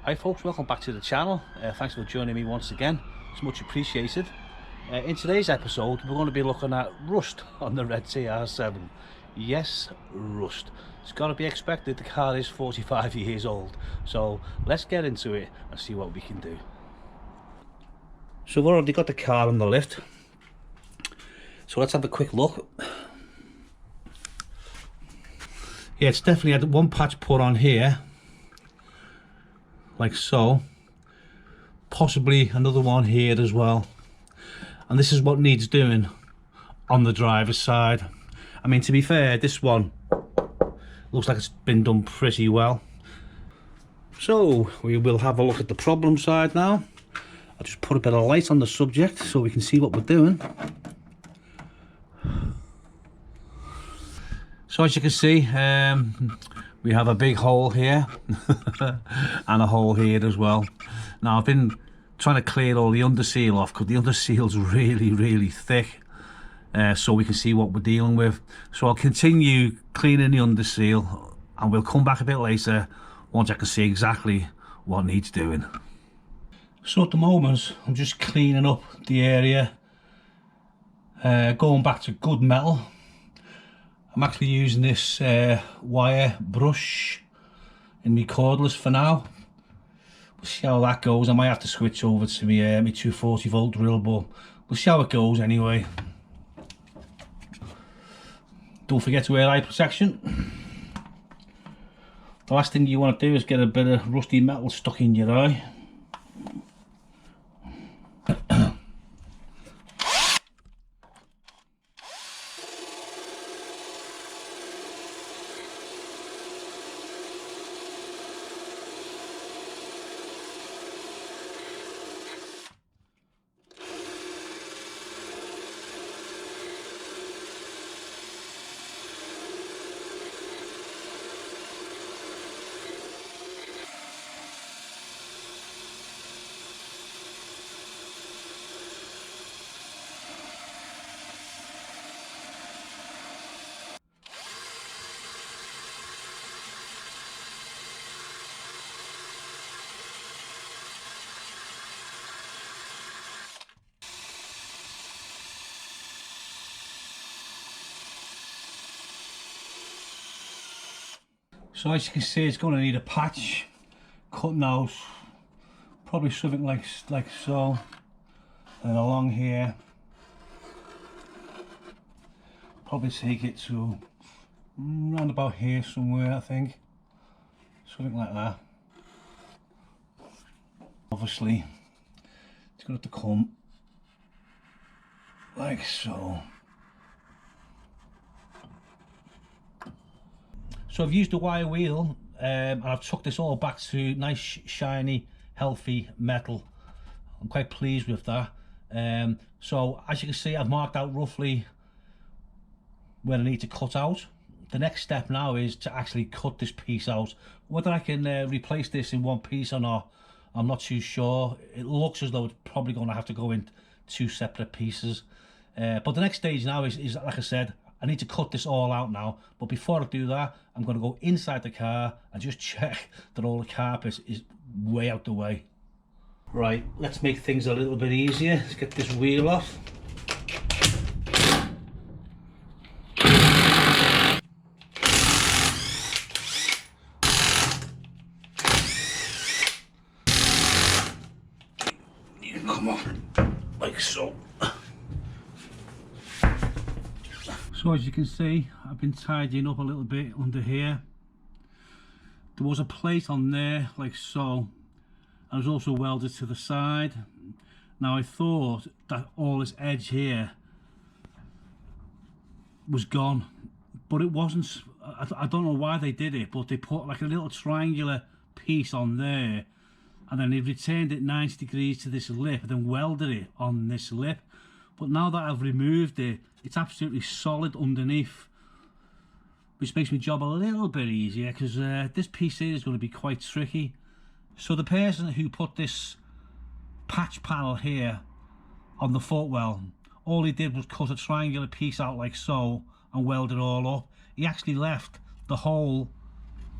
Hi folks, welcome back to the channel. Thanks for joining me once again. It's much appreciated. In today's episode we're going to be looking at rust on the red TR7. Yes, rust. It's got to be expected. The car is 45 years old. So let's get into it and see what we can do. So we've already got the car on the lift. So let's have a quick look. Yeah, it's definitely had one patch put on here, like so. Possibly another one here as well. And this is what needs doing on the driver's side. I mean, to be fair, this one looks like it's been done pretty well. So we will have a look at the problem side now. I'll just put a bit of light on the subject so we can see what we're doing. So as you can see, we have a big hole here and a hole here as well. Now I've been trying to clear all the underseal off because the underseal's really thick, so we can see what we're dealing with. So I'll continue cleaning the underseal and we'll come back a bit later once I can see exactly what needs doing. So at the moment I'm just cleaning up the area, going back to good metal. I'm actually using this wire brush in my cordless for now. We'll see how that goes. I might have to switch over to my 240 volt drill, but we'll see how it goes anyway. Don't forget to wear eye protection. The last thing you want to do is get a bit of rusty metal stuck in your eye. So as you can see, it's going to need a patch, cutting out probably something like so, and along here, probably take it to round about here somewhere, I think, something like that. Obviously it's going to have to come like so. So I've used a wire wheel and I've took this all back to nice shiny healthy metal. I'm quite pleased with that. So as you can see, I've marked out roughly where I need to cut out. The next step now is to actually cut this piece out. Whether I can replace this in one piece or not, I'm not too sure. It looks as though it's probably going to have to go in two separate pieces. But the next stage now is like I said, I need to cut this all out now, but before I do that, I'm going to go inside the car and just check that all the carpet is way out the way. Right, let's make things a little bit easier. Let's get this wheel off. You come off like so. So as you can see, I've been tidying up a little bit under here. There was a plate on there like so. I was also welded to the side. Now I thought that all this edge here was gone, but it wasn't. I don't know why they did it, but they put like a little triangular piece on there and then they returned it 90 degrees to this lip and then welded it on this lip. But now that I've removed it, it's absolutely solid underneath, which makes my job a little bit easier because this piece here is going to be quite tricky. So the person who put this patch panel here on the footwell, all he did was cut a triangular piece out like so and weld it all up. He actually left the hole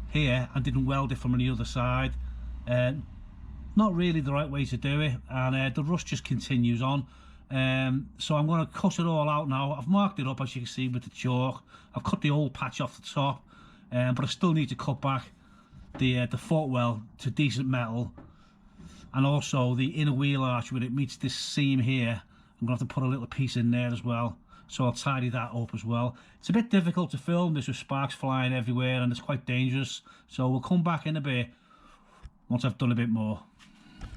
here and didn't weld it from the other side. not really the right way to do it, and the rust just continues on. So I'm going to cut it all out now. I've marked it up, as you can see, with the chalk. I've cut the old patch off the top, but I still need to cut back the footwell to decent metal, and also the inner wheel arch where it meets this seam here. I'm going to have to put a little piece in there as well, so I'll tidy that up as well. It's a bit difficult to film this with sparks flying everywhere, and it's quite dangerous, so we'll come back in a bit once I've done a bit more.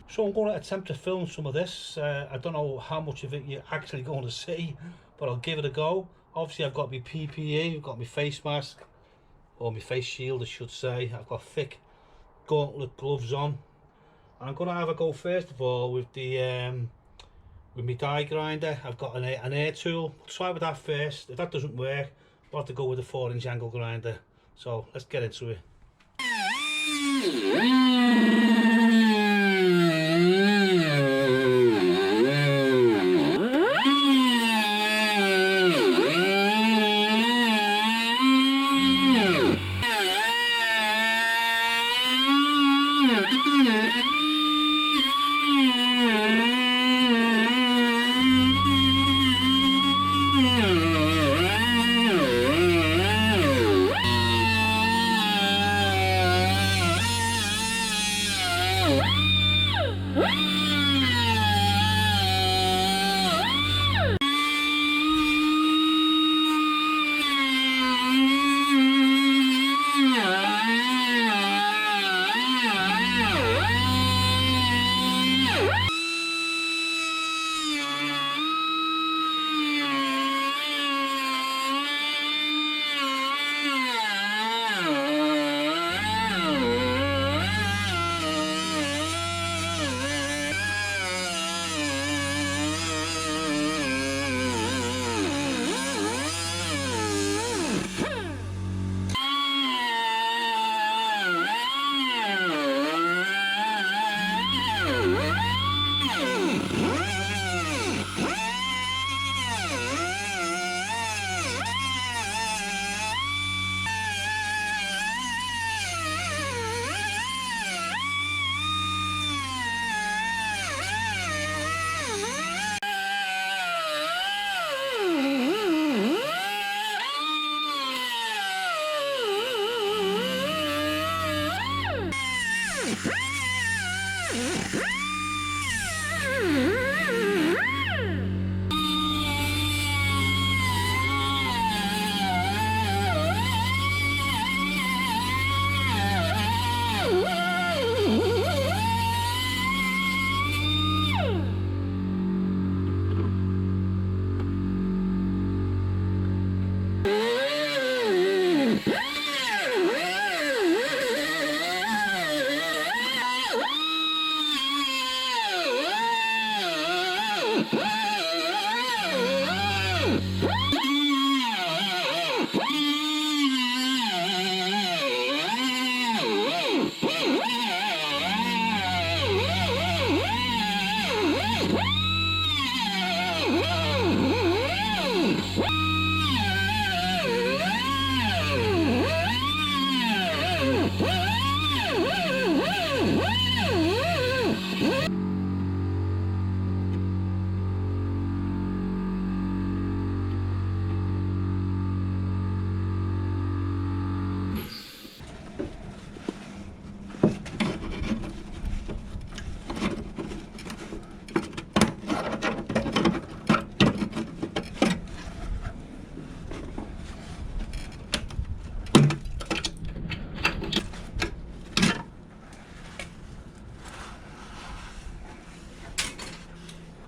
So I'm going to attempt to film some of this. I don't know how much of it you're actually going to see, but I'll give it a go. Obviously I've got my PPE, I've got my face mask, or my face shield I should say. I've got thick gauntlet gloves on. And I'm going to have a go first of all with the with my die grinder. I've got an air tool. I'll try with that first. If that doesn't work, I'll have to go with a 4-inch angle grinder. So let's get into it.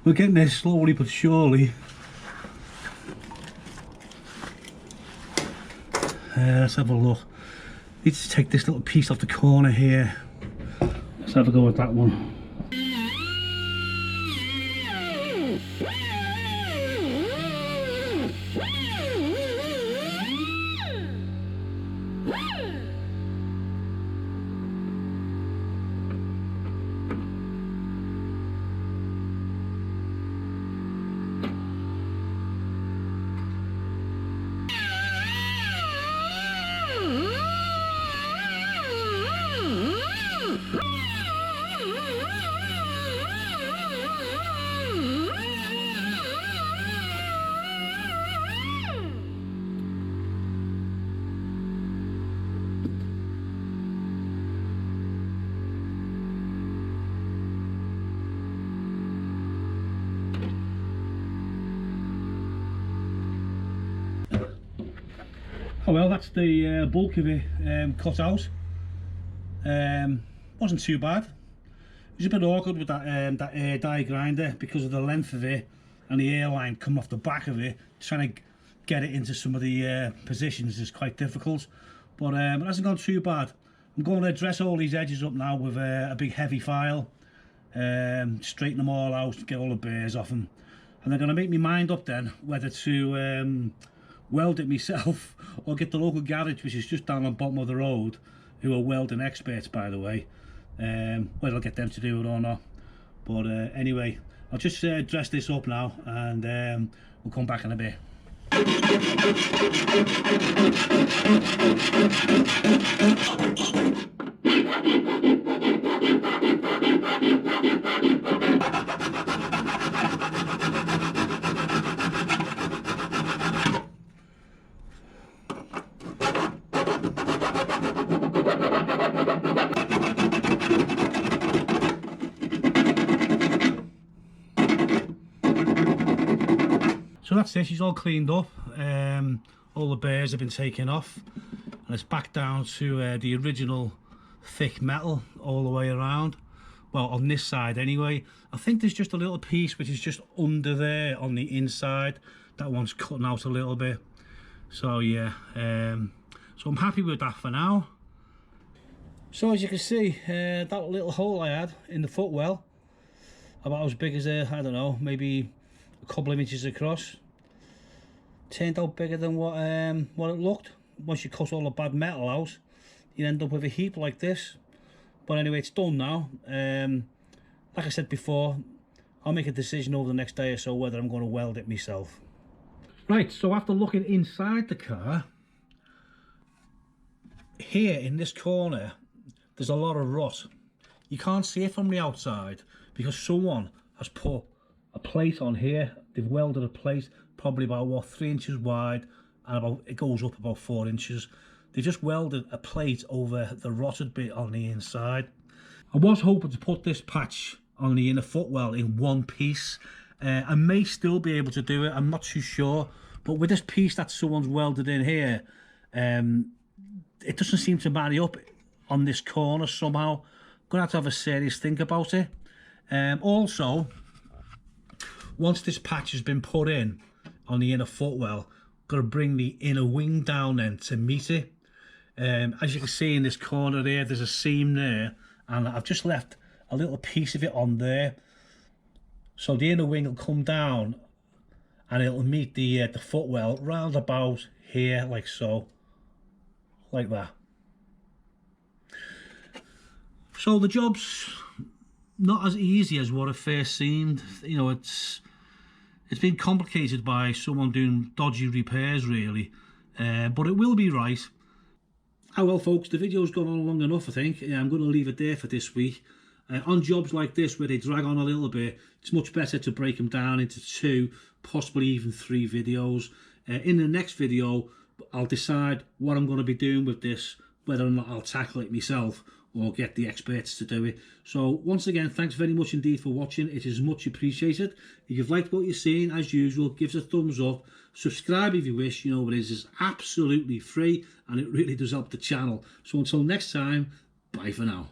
We're getting there slowly but surely. Let's have a look. Need to take this little piece off the corner here. Let's have a go with that one. Oh well, that's the bulk of it cut out. Wasn't too bad. It was a bit awkward with that air die grinder because of the length of it and the airline come off the back of it. Trying to get it into some of the positions is quite difficult, but it hasn't gone too bad. I'm going to dress all these edges up now with a big heavy file, straighten them all out, get all the burrs off them, and I'm going to make my mind up then whether to weld it myself or get the local garage, which is just down on the bottom of the road, who are welding experts by the way, whether I'll get them to do it or not. But anyway, I'll just dress this up now and we'll come back in a bit. So that's it, she's all cleaned up, all the burrs have been taken off and it's back down to the original thick metal all the way around. Well, on this side anyway. I think there's just a little piece which is just under there on the inside. That one's cutting out a little bit. So yeah, so I'm happy with that for now. So as you can see, that little hole I had in the footwell, about as big as I don't know, maybe a couple of inches across, turned out bigger than what it looked. Once you cut all the bad metal out, you end up with a heap like this. But anyway, it's done now. Like I said before, I'll make a decision over the next day or so whether I'm going to weld it myself. Right, so after looking inside the car, here in this corner there's a lot of rot. You can't see it from the outside because someone has put a plate on here. They've welded a plate probably about what, 3 inches wide, and it goes up about 4 inches. They just welded a plate over the rotted bit on the inside. I was hoping to put this patch on the inner footwell in one piece. I may still be able to do it, I'm not too sure, but with this piece that someone's welded in here, it doesn't seem to marry up on this corner somehow. I'm gonna have to have a serious think about it. Also, once this patch has been put in on the inner footwell, got to bring the inner wing down then to meet it. As you can see in this corner there, there's a seam there, and I've just left a little piece of it on there. So the inner wing will come down and it'll meet the footwell round about here, like so, like that. So the job's not as easy as what it first seemed. You know, it's been complicated by someone doing dodgy repairs really, but it will be right. Oh well folks, the video's gone on long enough I think. I'm going to leave it there for this week. On jobs like this where they drag on a little bit, it's much better to break them down into 2, possibly even 3 videos. In the next video I'll decide what I'm going to be doing with this, whether or not I'll tackle it myself or get the experts to do it. So once again, thanks very much indeed for watching. It is much appreciated. If you've liked what you're seeing, as usual, give us a thumbs up. Subscribe if you wish. You know what it is. It's absolutely free and it really does help the channel. So until next time, bye for now.